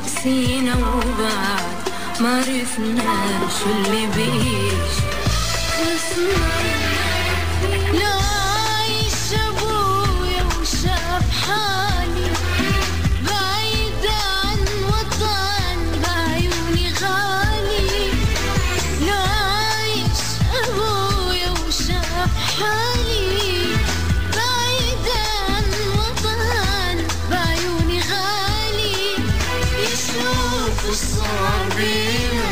نسينا وبعد ما عرفنا شو اللي بيش لا عايش ابويا وشاف حالي بعيد عن وطن بعيوني غالي لا عايش ابويا وشاف حالي بعيد عن وطن بعيوني غالي يشوف الصعب بينا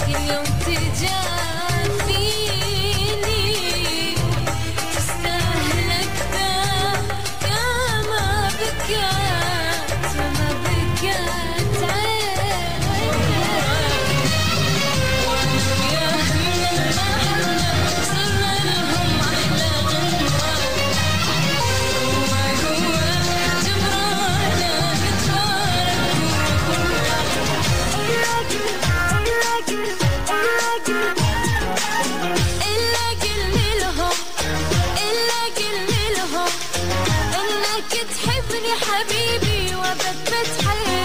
اليوم تجافيني تستاهلك يا ما بكت وما بكت يا أهلنا صرنا لهم أحلى غنوة جبرانا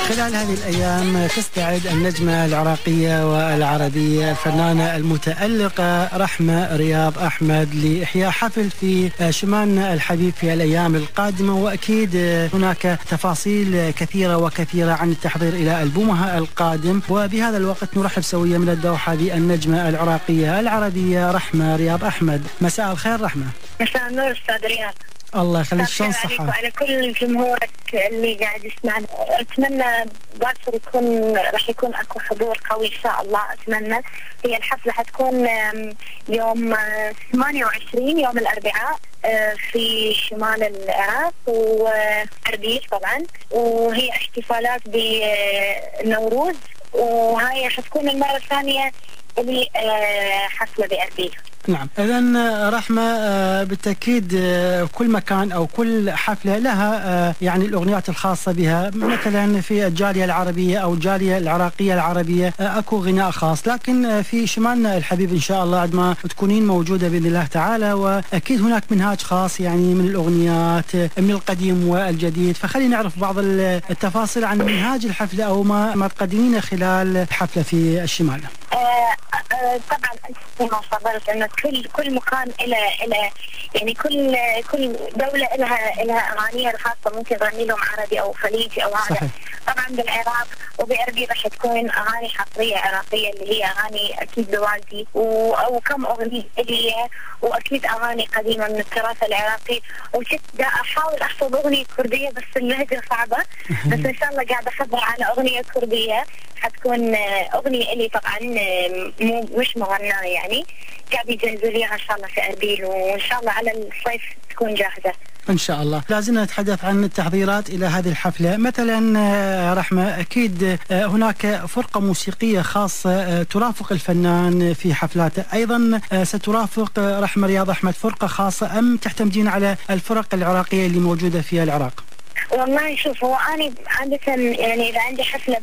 خلال هذه الأيام تستعد النجمة العراقية والعربية الفنانة المتألقة رحمة رياض أحمد لإحياء حفل في شمالنا الحبيب في الأيام القادمة، وأكيد هناك تفاصيل كثيرة عن التحضير إلى ألبومها القادم. وبهذا الوقت نرحب سويا من الدوحة بالنجمة العراقية العربية رحمة رياض أحمد. مساء الخير رحمة. مساء النور أستاذ رياض. الله يخليك، شلون صحة؟ وعلى كل جمهورك اللي قاعد يسمعنا. اتمنى باكر راح يكون اكو حضور قوي ان شاء الله. اتمنى هي الحفله حتكون يوم 28 يوم الاربعاء في شمال العراق واربيل طبعا، وهي احتفالات بنوروز، وهاي حتكون المره الثانيه اللي حفله باربيل. نعم، إذن رحمة بالتأكيد كل مكان أو كل حفلة لها يعني الأغنيات الخاصة بها. مثلا في الجالية العربية أو الجالية العراقية العربية أكو غناء خاص، لكن في شمالنا الحبيب إن شاء الله عندما تكونين موجودة بإذن الله تعالى، وأكيد هناك منهاج خاص يعني من الأغنيات من القديم والجديد. فخلينا نعرف بعض التفاصيل عن منهاج الحفلة أو ما تقدمينه خلال الحفلة في الشمال. طبعا انت ما صبرت انه كل مكان له يعني كل دوله لها اغانيها الخاصه، ممكن تغني لهم عربي او خليجي او هذا. طبعا بالعراق وبأربيل راح تكون اغاني حصريه عراقيه اللي هي اغاني اكيد دوازي او كم اغنيه اللي هي، واكيد اغاني قديمه من التراث العراقي. وكنت احاول احفظ اغنيه كرديه بس اللهجه صعبه، بس ان شاء الله قاعده احضر على اغنيه كرديه حتكون اغنيه اللي طبعا مش مغناه يعني، قاعد يجهزوا ليها ان شاء الله في اربيل، وان شاء الله على الصيف تكون جاهزه إن شاء الله. لازم نتحدث عن التحضيرات إلى هذه الحفلة. مثلا رحمة، أكيد هناك فرقة موسيقية خاصة ترافق الفنان في حفلاته، أيضا سترافق رحمة رياض أحمد فرقة خاصة، أم تعتمدين على الفرق العراقية اللي موجودة في العراق؟ والله شوف، هو أنا عادة يعني إذا عندي حفلة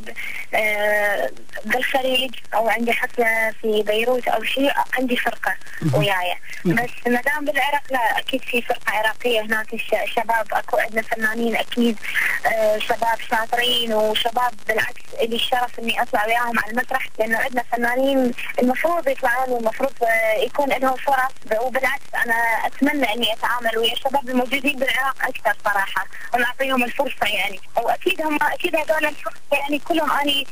بالخليج أو عندي حفلة في بيروت أو شيء عندي فرقة وياي، بس ما دام بالعراق لا أكيد في فرقة عراقية هناك. الشباب أكو عندنا فنانين أكيد شباب شاطرين، وشباب بالعكس اللي الشرف إني أطلع وياهم على المسرح، لأنه عندنا فنانين المفروض يطلعون والمفروض يكون لهم فرص. وبالعكس أنا أتمنى إني أتعامل ويا الشباب الموجودين بالعراق أكثر صراحة، ونعطيهم الفرصة يعني. واكيد هم اكيد هذول الفرصة يعني كلهم اني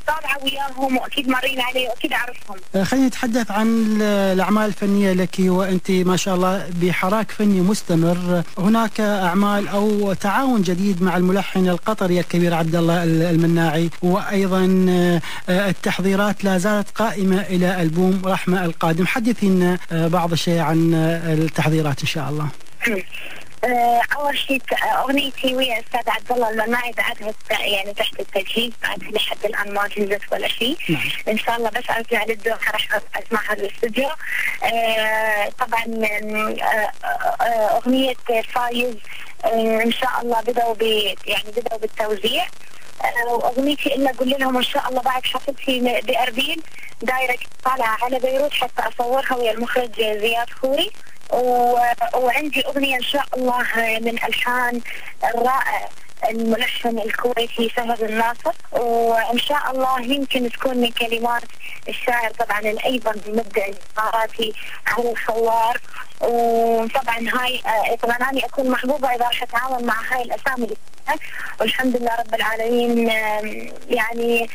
طالعه وياهم واكيد مارين علي واكيد اعرفهم. خلينا نتحدث عن الاعمال الفنيه لك، وانت ما شاء الله بحراك فني مستمر. هناك اعمال او تعاون جديد مع الملحن القطري الكبير عبد الله المناعي، وايضا التحضيرات لا زالت قائمه الى البوم رحمه القادم. حدثينا بعض الشيء عن التحضيرات ان شاء الله. اول شيء اغنيتي ويا استاذ عبد الله المناعي بعدها يعني تحت التجهيز، بعد لحد الان ما جهزت ولا شيء. ان شاء الله بس ارجع للدوحه راح اسمعها بالاستوديو. طبعا اغنيه فايز ان شاء الله بدأوا بالتوزيع. واغنيتي الا قول لهم ان شاء الله بعد حفلتي باربيل دايركت طالعه على بيروت حتى اصورها ويا المخرج زياد خوري. وعندي اغنيه ان شاء الله من الحان الرائع الملحن الكويتي فهد الناصر، وان شاء الله يمكن تكون من كلمات الشاعر طبعا ايضا المبدع الاماراتي علي الخوار. وطبعا هاي طبعا انا اكون محظوظه اذا راح اتعاون مع هاي الاسامي والحمد لله رب العالمين. يعني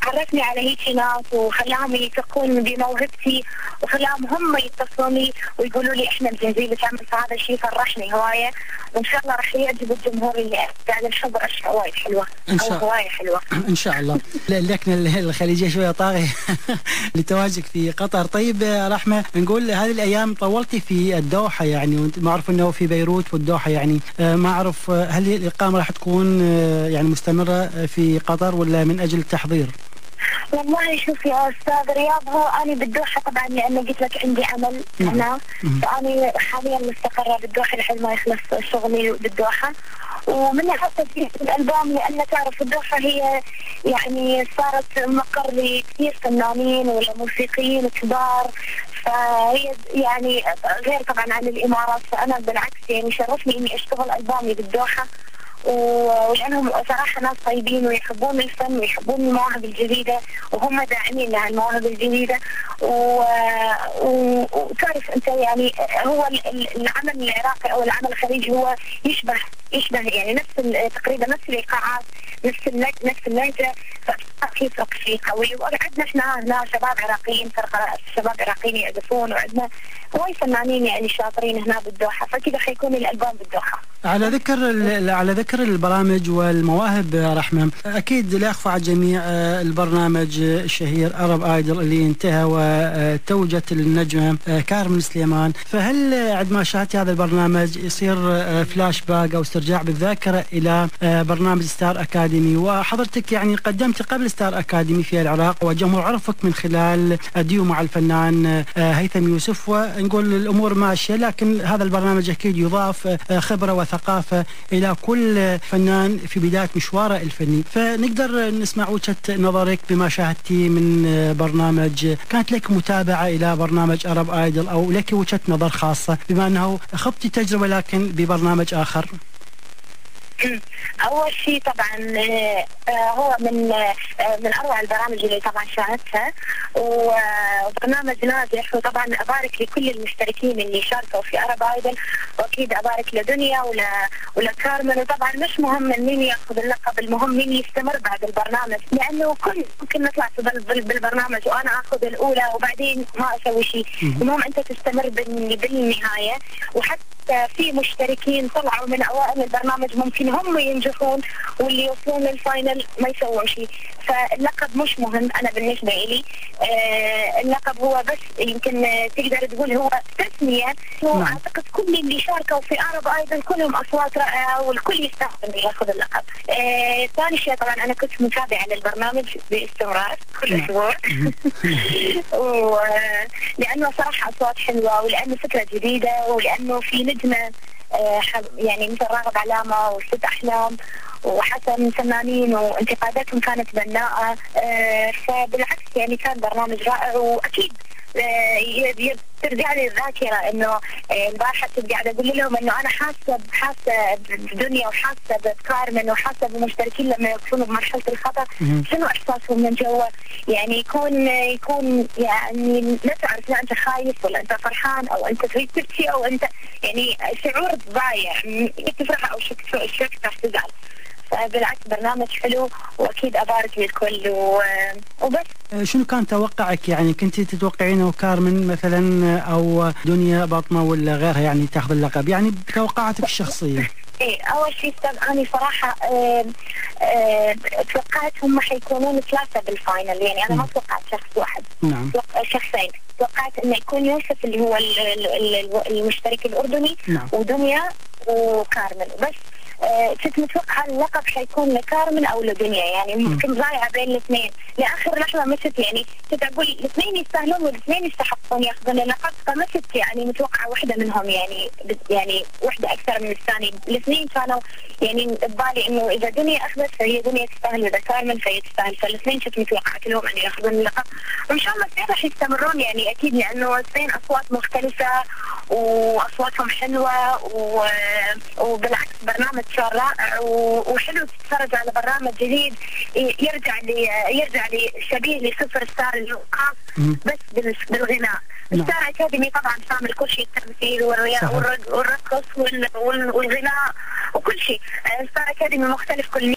عرفني على هيك ناس وخلاهم يثقون بموهبتي وخلاهم هم يتصلون لي ويقولوا لي احنا مجهزين لك عمل، فهذا الشيء فرحني هوايه، وان شاء الله راح يعجب الجمهور اللي قاعد نحضر اشياء وايد حلوه او هوايه حلوه ان شاء الله. اللكنه الخليجيه شويه طاغيه لتواجدك في قطر. طيب رحمه، نقول هذه الايام طولتي في الدوحه يعني، وانت ما اعرف انه في بيروت والدوحه يعني، ما اعرف هل الاقامه راح تكون يعني مستمره في قطر ولا من اجل التحضير؟ والله شوف يا استاذ رياض، هو انا بالدوحه طبعا لانه قلت لك عندي عمل هنا، فانا حاليا مستقره بالدوحه لحد ما يخلص شغلي بالدوحه. ومنها حتى في الالبوم لان تعرف الدوحه هي يعني صارت مقر لكثير فنانين ولا موسيقيين كبار، فهي يعني غير طبعا عن الامارات. فانا بالعكس يعني شرفني اني اشتغل البومي بالدوحه، ولانهم صراحه ناس طيبين ويحبون الفن ويحبون المواهب الجديده وهم داعمين للمواهب الجديده. وتعرف انت يعني هو العمل العراقي او العمل الخليجي هو يشبه يعني نفس تقريبا نفس الايقاعات، نفس اللهجه، في فرق شيء قوي. وعندنا احنا هنا شباب عراقيين، شباب عراقيين يعزفون، وعندنا هواي فنانين يعني شاطرين هنا بالدوحه، فكذا حيكون الالبوم بالدوحه. على ذكر البرامج والمواهب رحمه، اكيد لا يخفى على الجميع البرنامج الشهير أرب آيدل اللي انتهى وتوجت النجمه كارمن سليمان. فهل عندما شاهدت هذا البرنامج يصير فلاش باك او استرجاع بالذاكره الى برنامج ستار اكاديمي، وحضرتك يعني قدمت قبل ستار اكاديمي في العراق والجمهور عرفك من خلال ديو مع الفنان هيثم يوسف، ونقول الامور ماشيه، لكن هذا البرنامج اكيد يضاف خبره وثقافه الى كل فنان في بدايه مشواره الفني. فنقدر نسمع وجهه نظرك بما شاهدتي من برنامج، كانت لك متابعه الى برنامج أرب آيدل او لك وجهه نظر خاصه بما انه خضتي تجربه لكن ببرنامج اخر؟ اول شيء طبعا هو من اروع البرامج اللي طبعا شاهدتها، وبرنامج ناجح. وطبعا ابارك لكل المشتركين اللي شاركوا في أرب آيدل، واكيد ابارك لدنيا ولا كارمن. وطبعا مش مهم مين ياخذ اللقب، المهم مين يستمر بعد البرنامج، لانه كل ممكن نطلع بالبرنامج وانا اخذ الاولى وبعدين ما اسوي شيء. المهم انت تستمر بالنهايه. وحتى في مشتركين طلعوا من اوائل البرنامج ممكن هم ينجحون واللي يوصلون للفاينل ما يسوون شيء. فاللقب مش مهم انا بالنسبه لي، اللقب هو بس يمكن تقدر تقول هو تسميه. واعتقد كل اللي شاركوا في أرب آيدل كلهم اصوات رائعه والكل يستحق انه ياخذ اللقب. ثاني شيء طبعا انا كنت متابعه للبرنامج باستمرار كل اسبوع لانه صراحه اصوات حلوه، ولانه فكره جديده، ولانه في نجمه يعني مثل راغب علامه وست احلام وحسن فنانين وانتقاداتهم كانت بناءه. فبالعكس يعني كان برنامج رائع. واكيد ترجع لي الذاكره انه البارحه كنت قاعده اقول لهم انه انا حاسه بدنيا وحاسه بكارمن وحاسه بالمشتركين لما يكونوا بمرحله الخطر شنو احساسهم من جوا. يعني يكون يعني لا تعرف لا انت خايف ولا انت فرحان او انت تريد تبكي او انت يعني شعور ضايع، تفرح او شك راح تزعل. فبالعكس برنامج حلو واكيد ابارك للكل وبس. شنو كان توقعك؟ يعني كنت تتوقعينه كارمن مثلا او دنيا بطمه ولا غيرها يعني تاخذ اللقب، يعني بتوقعاتك الشخصيه؟ ايه اول شيء انا صراحه توقعت هم حيكونون ثلاثه بالفاينل، يعني انا ما توقعت شخص واحد. نعم. شخصين. توقعت انه يكون يوسف اللي هو المشترك الاردني. نعم. ودنيا وكارمن. بس كنت متوقعه اللقب حيكون لكارمن او لدنيا، يعني كنت ضايعه بين الاثنين لاخر لحظه. مشت يعني كنت اقول الاثنين يستاهلون والاثنين يستحقون ياخذون اللقب، فمشت يعني متوقعه واحده منهم يعني واحده اكثر من الثانيه. الاثنين كانوا يعني ببالي انه اذا دنيا اخذت فهي دنيا تستاهل، واذا كارمن فهي تستاهل، فالاثنين كنت متوقعه كلهم ان ياخذون اللقب، وان شاء الله الاثنين راح يستمرون يعني اكيد، لانه الاثنين اصوات مختلفه واصواتهم حلوه وبالعكس برنامج كان رائع وحلو تتفرج على برنامج جديد يرجع لي شبيه لسوبر ستار الخاص بس بالغناء. ستار اكاديمي طبعا شامل كل شيء، التمثيل والرقص والغناء وكل شيء. ستار اكاديمي مختلف كل